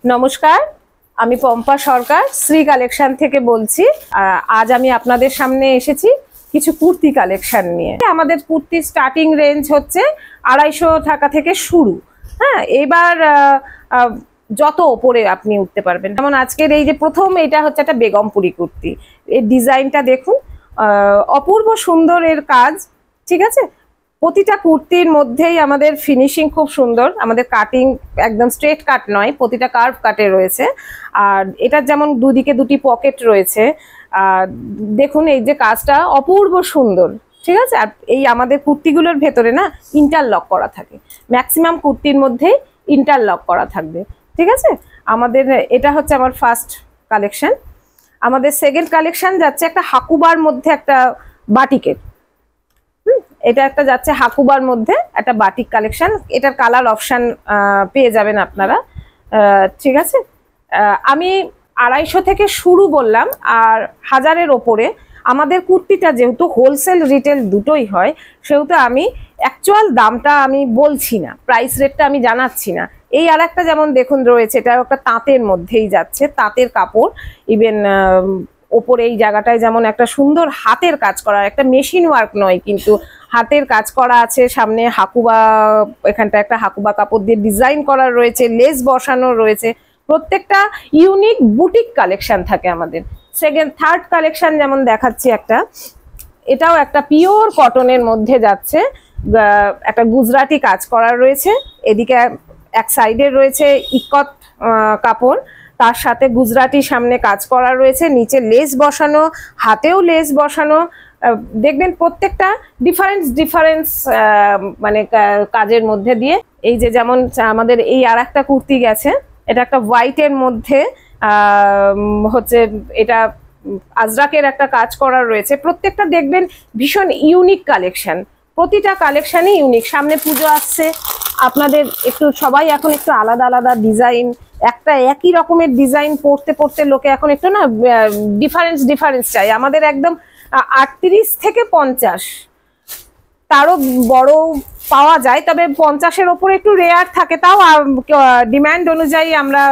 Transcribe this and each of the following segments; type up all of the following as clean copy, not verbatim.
নমস্কার, আমি পম্পা সরকার শ্রী কালেকশন থেকে বলছি। আজ আমি আপনাদের সামনে এসেছি কিছু কুর্তি কালেকশন নিয়ে। আমাদের কুর্তি স্টার্টিং রেঞ্জ হচ্ছে 250 টাকা থেকে শুরু। হ্যাঁ, এবার যত ওপরে আপনি উঠতে পারবেন। যেমন আজকের এই যে প্রথম, এটা হচ্ছে একটা বেগমপুরি কুর্তি। এর ডিজাইনটা দেখুন, অপূর্ব সুন্দর এর কাজ। ঠিক আছে, প্রতিটা কুর্তির মধ্যেই আমাদের ফিনিশিং খুব সুন্দর। আমাদের কাটিং একদম স্ট্রেট কাট নয়, প্রতিটা কার্ভ কাটে রয়েছে। আর এটার যেমন দুদিকে দুটি পকেট রয়েছে। আর দেখুন এই যে কাজটা অপূর্ব সুন্দর। ঠিক আছে, আর এই আমাদের কুর্তিগুলোর ভেতরে না ইন্টারলক করা থাকে, ম্যাক্সিমাম কুর্তির মধ্যেই ইন্টারলক করা থাকবে। ঠিক আছে, আমাদের এটা হচ্ছে আমার ফার্স্ট কালেকশন। আমাদের সেকেন্ড কালেকশন যাচ্ছে একটা হাকুবার মধ্যে একটা বাটিকের। এটা একটা যাচ্ছে হাকুবার মধ্যে একটা বাটিক কালেকশন। এটার কালার অপশন পেয়ে যাবেন আপনারা। ঠিক আছে, আমি 250 থেকে শুরু বললাম, আর 1000-এর ওপরে। আমাদের কুর্তিটা যেহেতু হোলসেল রিটেল দুটোই হয়, সেহেতু আমি অ্যাকচুয়াল দামটা আমি বলছি না, প্রাইস রেটটা আমি জানাচ্ছি না। এই আর একটা যেমন দেখুন রয়েছে, এটা একটা তাঁতের মধ্যেই যাচ্ছে, তাঁতের কাপড়। ইভেন ওপরে এই জায়গাটায় যেমন একটা সুন্দর হাতের কাজ করা, একটা মেশিন ওয়ার্ক নয় কিন্তু হাতের কাজ করা আছে। সামনে হাকুবা, এখানটা একটা হাকুবা কাপড় দিয়ে ডিজাইন করা রয়েছে, লেস বসানো রয়েছে। প্রত্যেকটা ইউনিক বুটিক কালেকশন থাকে আমাদের। থার্ড কালেকশন যেমন দেখাচ্ছি একটা, এটাও একটা পিওর কটনের মধ্যে যাচ্ছে, একটা গুজরাটি কাজ করা রয়েছে। এদিকে এক সাইডে রয়েছে ইকত কাপড়, তার সাথে গুজরাটি সামনে কাজ করা রয়েছে, নিচে লেস বসানো, হাতেও লেস বসানো। দেখবেন প্রত্যেকটা ডিফারেন্স মানে কাজের মধ্যে দিয়ে। এই যে যেমন আমাদের এই আর একটা কুর্তি গেছে, এটা একটা হোয়াইটের মধ্যে হচ্ছে, এটা আজরাকের একটা কাজ করা রয়েছে। প্রত্যেকটা দেখবেন ভীষণ ইউনিক কালেকশন, প্রতিটা কালেকশনই ইউনিক। সামনে পুজো আসছে, আপনাদের একটু সবাই এখন একটু আলাদা আলাদা ডিজাইন, একটা একই রকমের ডিজাইন পড়তে পড়তে লোকে এখন একটু না ডিফারেন্স চাই। আমাদের একদম 38 থেকে 50, তারও বড় পাওয়া যায়, তবে 50-এর ওপরে একটু রেয়ার থাকে। তাও ডিমান্ড অনুযায়ী আমরা,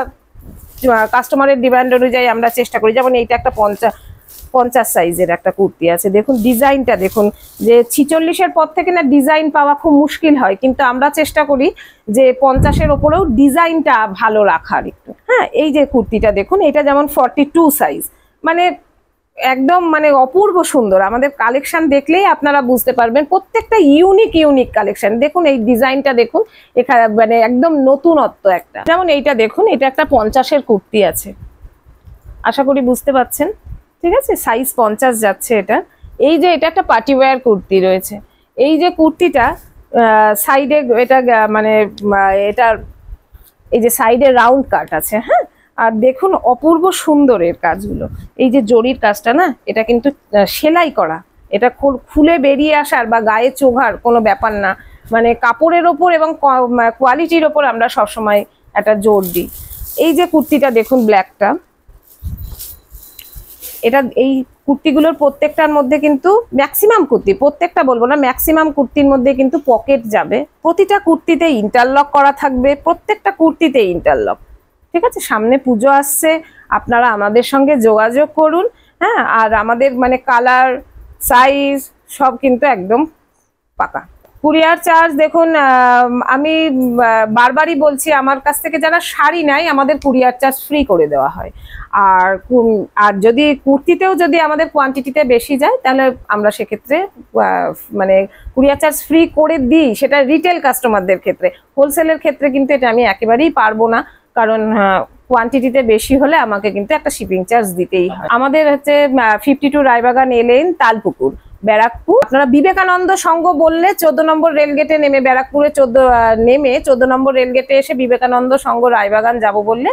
কাস্টমারের ডিমান্ড অনুযায়ী আমরা চেষ্টা করি। যেমন এইটা একটা 50 সাইজের একটা কুর্তি আছে। দেখুন ডিজাইনটা দেখুন, যে 46-এর পর থেকে না ডিজাইন পাওয়া খুব মুশকিল হয়, কিন্তু আমরা চেষ্টা করি যে 50-এর ওপরেও ডিজাইনটা ভালো রাখার একটু। হ্যাঁ, এই যে কুর্তিটা দেখুন, এটা যেমন 42 সাইজ, মানে একদম মানে অপূর্ব সুন্দর। আমাদের কালেকশন দেখলেই আপনারা বুঝতে পারবেন, প্রত্যেকটা ইউনিক কালেকশন। দেখুন এই ডিজাইনটা দেখুন, এখানে মানে একদম নতুনত্ব একটা। যেমন এইটা দেখুন, এটা একটা 50-এর কুর্তি আছে, আশা করি বুঝতে পারছেন। ঠিক আছে, সাইজ 50 যাচ্ছে এটা। এই যে এটা একটা পার্টি ওয়্যার কুর্তি রয়েছে। এই যে কুর্তিটা সাইডে এটা মানে এটা এই যে সাইডে রাউন্ড কাট আছে। হ্যাঁ, আর দেখুন অপূর্ব সুন্দর এর কাজগুলো। এই যে জরির কাজটা না, এটা কিন্তু সেলাই করা, এটা খুলে বেরিয়ে আসার বা গায়ে চোঘার কোনো ব্যাপার না। মানে কাপড়ের ওপর এবং কোয়ালিটির ওপর আমরা সবসময় একটা জোর দিই। এই যে কুর্তিটা দেখুন ব্ল্যাকটা, এটা এই কুর্তিগুলোর প্রত্যেকটার মধ্যে কিন্তু ম্যাক্সিমাম কুর্তি, প্রত্যেকটা বলবো না, ম্যাক্সিমাম কুর্তির মধ্যে কিন্তু পকেট যাবে। প্রতিটা কুর্তিতে ইন্টারলক করা থাকবে, প্রত্যেকটা কুর্তিতে ইন্টারলক। ঠিক আছে, সামনে পুজো আসছে, আপনারা আমাদের সঙ্গে যোগাযোগ করুন। হ্যাঁ, আর আমাদের মানে কালার, সাইজ সব কিন্তু একদম পাকা। কুরিয়ার চার্জ দেখুন, আমি বারবারই বলছি, আমার কাছ থেকে যারা শাড়ি নেয় আমাদের কুরিয়ার চার্জ ফ্রি করে দেওয়া হয়। আর যদি কুর্তিতেও যদি আমাদের কোয়ান্টিটিতে বেশি যায়, তাহলে আমরা সেক্ষেত্রে মানে কুরিয়ার চার্জ ফ্রি করে দিই, সেটা রিটেল কাস্টমারদের ক্ষেত্রে। হোলসেলের ক্ষেত্রে কিন্তু এটা আমি একেবারেই পারবো না, কারণ কোয়ান্টিটিতে বেশি হলে আমাকে কিন্তু একটা শিপিং চার্জ দিতেই হয়। আমাদের হচ্ছে 52 রায়বাগান এলেন, তালপুকুর, ব্যারাকপুর। আপনারা বিবেকানন্দ সংঘ বললে 14 নম্বর রেলগেটে নেমে, ব্যারাকপুরে 14 নম্বর রেলগেটে এসে বিবেকানন্দ সংঘ রায়বাগান যাব বললে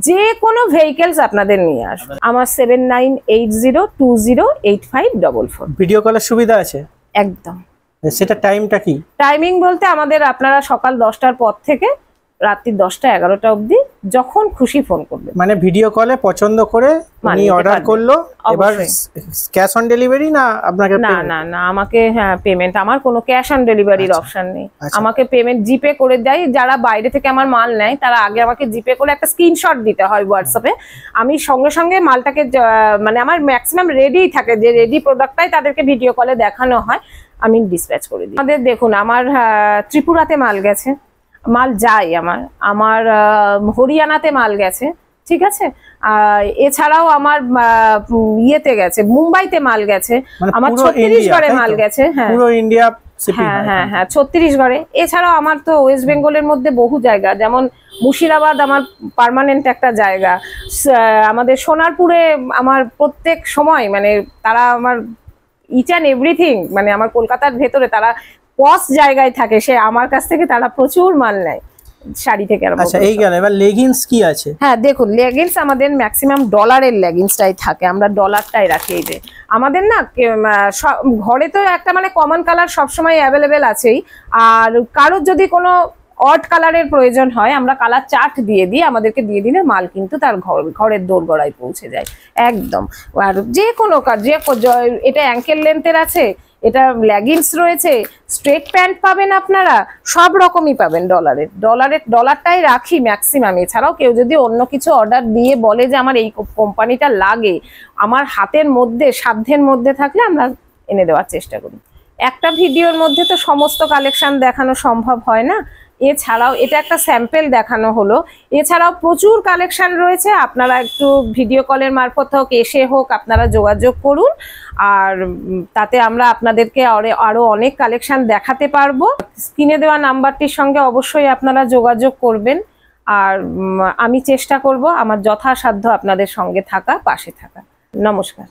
যে কোনো ভেহিকেলস আপনাদের নিয়ে আসবে। আমার 7980208544। ভিডিও কলের সুবিধা আছে একদম। সেটা টাইমটা কি? টাইমিং বলতে আমাদের আপনারা সকাল 10টার পর থেকে রাত্রি 10টা 11টা অবধি যখন খুশি ফোন করবে। মানে ভিডিও কলে পছন্দ করে উনি অর্ডার করলো, এবার ক্যাশ অন ডেলিভারি না আপনাকে? না না না, আমাকে হ্যাঁ পেমেন্ট, আমার কোনো ক্যাশ অন ডেলিভারির অপশন নেই। আমাকে পেমেন্ট জিপে করে দেয়। যারা বাইরে থেকে আমার মাল নেয় তারা আগে আমাকে জিপে করে একটা স্ক্রিনশট দিতে হয় হোয়াটসঅ্যাপে। আমি সঙ্গে সঙ্গে মালটাকে মানে আমার ম্যাক্সিমাম রেডিই থাকে, যে রেডি প্রোডাক্টটাই তাদেরকে ভিডিও কলে দেখানো হয়, আমি ডিসপ্যাচ করে দিই। আমাদের দেখুন, আমার ত্রিপুরাতে মাল গেছে, মাল যায় আমার হরিয়ানাতে মাল গেছে, ঠিক আছে। এছাড়াও আমার ইয়েতে গেছে, মুম্বাইতে মাল গেছে, আমার ছত্তিশগড়ে মাল গেছে। হ্যাঁ পুরো ইন্ডিয়া। হ্যাঁ হ্যাঁ হ্যাঁ, ছত্তিশগড়ে। এছাড়াও আমার তো ওয়েস্ট বেঙ্গলের মধ্যে বহু জায়গা, যেমন মুর্শিদাবাদ আমার পার্মানেন্ট একটা জায়গা, আমাদের সোনারপুরে আমার প্রত্যেক সময় মানে তারা আমার ইচ অ্যান্ড এভরিথিং, মানে আমার কলকাতার ভেতরে তারা পস জায়গায় থাকে, সে আমার কাছ থেকে তারা প্রচুর মাল নেয় শাড়ি থেকে। আচ্ছা, এই গেল। এবার লেগিংস কি আছে? হ্যাঁ দেখুন, লেগিংস আমাদের ম্যাক্সিমাম ডলারের লেগিংসটাই থাকে, আমরা ডলারটাই রাখি। এই যে আমাদের না ঘরে তো একটা মানে কমন কালার সবসময় অ্যাভেলেবেল আছেই, আর কারোর যদি কোনো অড কালারের প্রয়োজন হয় আমরা কালার চার্ট দিয়ে দিই, আমাদেরকে দিয়ে দিলে মাল কিন্তু তার ঘরের দোরগোড়ায় পৌঁছে যায় একদম। আর যে কোনো এটা অ্যাঙ্কেল লেন্থের আছে, এটা লেগিংস রয়েছে, স্ট্রেট প্যান্ট পাবেন, আপনারা সব রকমই পাবেন। ডলারটাই রাখি ম্যাক্সিমাম। এছাড়াও কেউ যদি অন্য কিছু অর্ডার দিয়ে বলে যে আমার এই কোম্পানিটা লাগে, আমার হাতের মধ্যে সাধ্যের মধ্যে থাকলে আমরা এনে দেওয়ার চেষ্টা করি। একটা ভিডিওর মধ্যে তো সমস্ত কালেকশন দেখানো সম্ভব হয় না, এছাড়াও এটা একটা স্যাম্পল দেখানো হলো, এছাড়াও প্রচুর কালেকশন রয়েছে। আপনারা একটু ভিডিও কলের মারফত হোক, এসে হোক, আপনারা যোগাযোগ করুন, আর তাতে আমরা আপনাদেরকে আরো অনেক কালেকশন দেখাতে পারবো। স্ক্রিনে দেওয়া নাম্বারটির সঙ্গে অবশ্যই আপনারা যোগাযোগ করবেন, আর আমি চেষ্টা করব আমার যথাসাধ্য আপনাদের সঙ্গে থাকা, পাশে থাকা। নমস্কার।